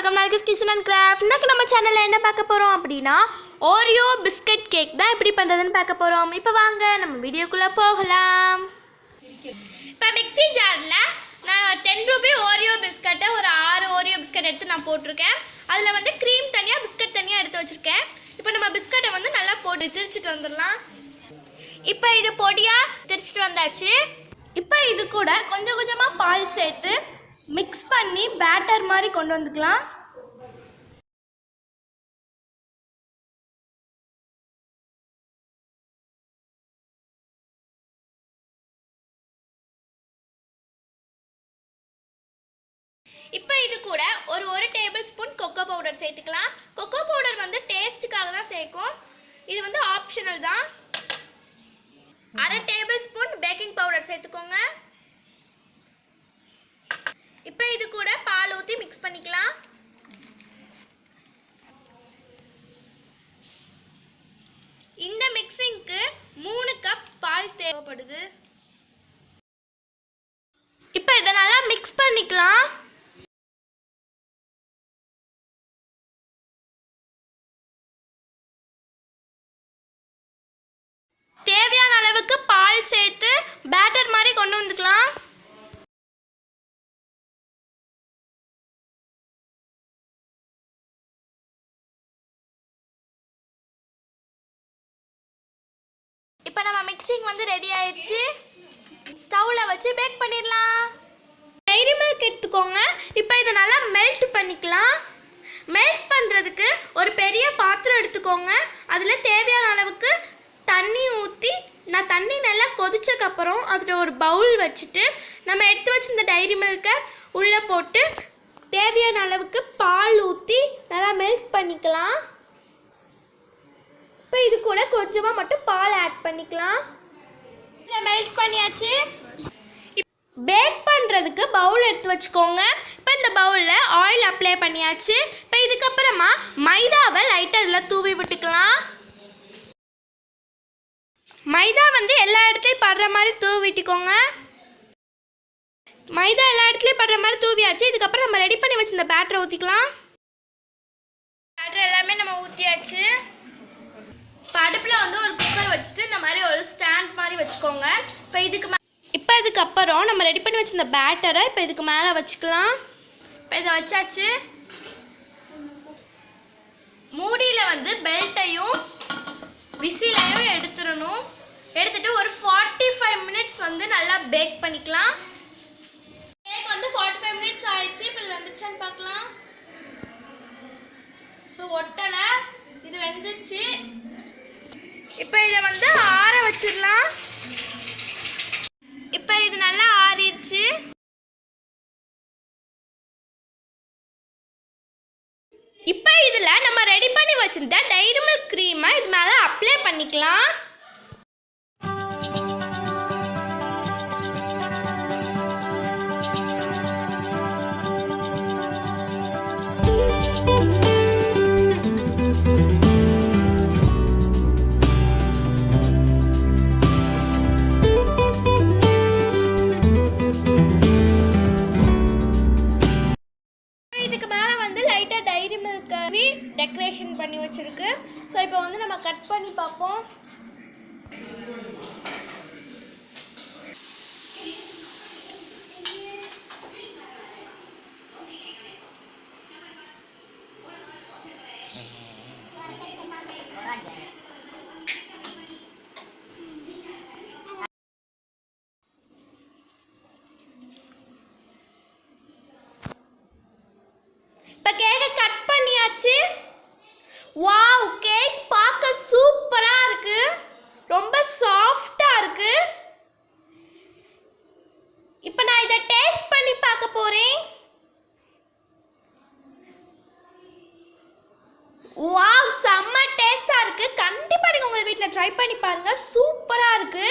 Welcome நால்கிஸ் kitchen and craft. இன்னைக்கு நம்ம சேனலில் என்ன பார்க்க போகிறோம் அப்படின்னா ஓரியோ பிஸ்கட் கேக் தான் எப்படி பண்ணுறதுன்னு பார்க்க போகிறோம். இப்போ வாங்க நம்ம வீடியோக்குள்ளே போகலாம். இப்போ மிக்ஸி ஜாரில் நான் 10 ரூபி ஓரியோ பிஸ்கட்டை ஒரு 6 ஓரியோ பிஸ்கட் எடுத்து நான் போட்டிருக்கேன். அதில் வந்து க்ரீம் தனியாக பிஸ்கட் தனியாக எடுத்து வச்சுருக்கேன். இப்போ நம்ம பிஸ்கட்டை வந்து நல்லா போட்டு திரிச்சிட்டு வந்துடலாம். இப்போ இது பொடியாக திரிச்சிட்டு வந்தாச்சு. இப்போ இது கூட கொஞ்சம் கொஞ்சமாக பால் சேர்த்து மிக்ஸ் பண்ணி பேட்டர் மாதிரி கொண்டு வந்துக்கலாம். இப்போ இது கூட ஒரு டேபிள் ஸ்பூன் கொக்கோ பவுடர் சேர்த்துக்கலாம். கொக்கோ பவுடர் வந்து டேஸ்ட்டுக்காக தான் சேர்க்கும். இது வந்து ஆப்ஷனல் தான். அரை டேபிள் ஸ்பூன் பேக்கிங் பவுடர் சேர்த்துக்கோங்க. இப்போ இது கூட பால் ஊற்றி மிக்ஸ் பண்ணிக்கலாம். இந்த மிக்சிங்க்கு 3 கப் பால் தேவைப்படுது. இப்போ இதை நல்லா மிக்ஸ் பண்ணிக்கலாம். தேவையான அளவுக்கு பால் சேர்த்து பேட்டர் மாதிரி கொண்டு வந்துக்கலாம். இப்போ நம்ம மிக்சிங் வந்து ரெடி ஆயிடுச்சு. ஸ்டவ்வில் வச்சு பேக் பண்ணிடலாம். டைரி மில்க் எடுத்துக்கோங்க. இப்போ இதை நல்லா மெல்ட் பண்ணிக்கலாம். மெல்ட் பண்ணுறதுக்கு ஒரு பெரிய பாத்திரம் எடுத்துக்கோங்க. அதில் தேவையான அளவுக்கு தண்ணி ஊற்றி நான் தண்ணி நல்லா கொதிச்சக்கப்புறம் அதில் ஒரு பவுல் வச்சுட்டு நம்ம எடுத்து வச்சு இந்த டைரி மில்கை உள்ளே போட்டு தேவையான அளவுக்கு பால் ஊற்றி நல்லா மெல்ட் பண்ணிக்கலாம். இப்போ இது கூட கொஞ்சமாக மட்டும் பால் ஆட் பண்ணிக்கலாம். இதை மெல்ட் பண்ணியாச்சு. பேக் பண்ணுறதுக்கு பவுல் எடுத்து வச்சுக்கோங்க. இப்போ இந்த பவுலில் ஆயில் அப்ளை பண்ணியாச்சு. இப்போ இதுக்கப்புறமா மைதாவை லைட்டாக இதில் தூவி விட்டுக்கலாம். மைதா வந்து எல்லா இடத்துலையும் படுற மாதிரி தூவி விட்டுக்கோங்க. மைதா எல்லா இடத்துலையும் படுற மாதிரி தூவியாச்சு. இதுக்கப்புறம் நம்ம ரெடி பண்ணி வச்சு இந்த பேட்டரை ஊற்றிக்கலாம். பேட்டர் எல்லாமே நம்ம ஊற்றியாச்சு. இப்போ அடுப்பில் வந்து ஒரு குக்கர் வச்சுட்டு இந்த மாதிரி ஒரு ஸ்டாண்ட் மாதிரி வச்சுக்கோங்க. இப்போ இதுக்கப்புறம் நம்ம ரெடி பண்ணி வச்சு இந்த பேட்டரை இப்போ இதுக்கு மேலே வச்சுக்கலாம். இப்போ இதை வச்சாச்சு. மூடியில் வந்து பெல்ட்டையும் விசிலையும் எடுத்துடணும். எடுத்துட்டு ஒரு 45 மினிட்ஸ் வந்து நல்லா பேக் பண்ணிக்கலாம். கேக் வந்து 45 மினிட்ஸ் ஆயிடுச்சு. இப்போ இது வந்துருச்சான்னு பார்க்கலாம். ஸோ ஒட்டலை, இது வெந்துருச்சு. இப்போ இதை வந்து ஆற வச்சிடலாம். இப்போ இது நல்லா ஆறிடுச்சு. இப்போ இதில் நம்ம ரெடி பண்ணி வச்சிருந்த டைரி மில்க் க்ரீமை இது மேலே அப்ளை பண்ணிக்கலாம். டைரி மில்க் டெக்கரேஷன் பண்ணி வச்சிருக்கு. ஸோ இப்போ வந்து நம்ம கட் பண்ணி பார்ப்போம். வாவ், கேக் பார்க்க சூப்பரா இருக்கு. ரொம்ப சாஃப்டா இருக்கு. இப்போ நான் இதை டேஸ்ட் பண்ணி பார்க்க போறேன். வாவ், செம்ம டேஸ்டா இருக்கு. கண்டிப்பா நீங்க உங்க வீட்ல ட்ரை பண்ணி பாருங்க. சூப்பரா இருக்கு.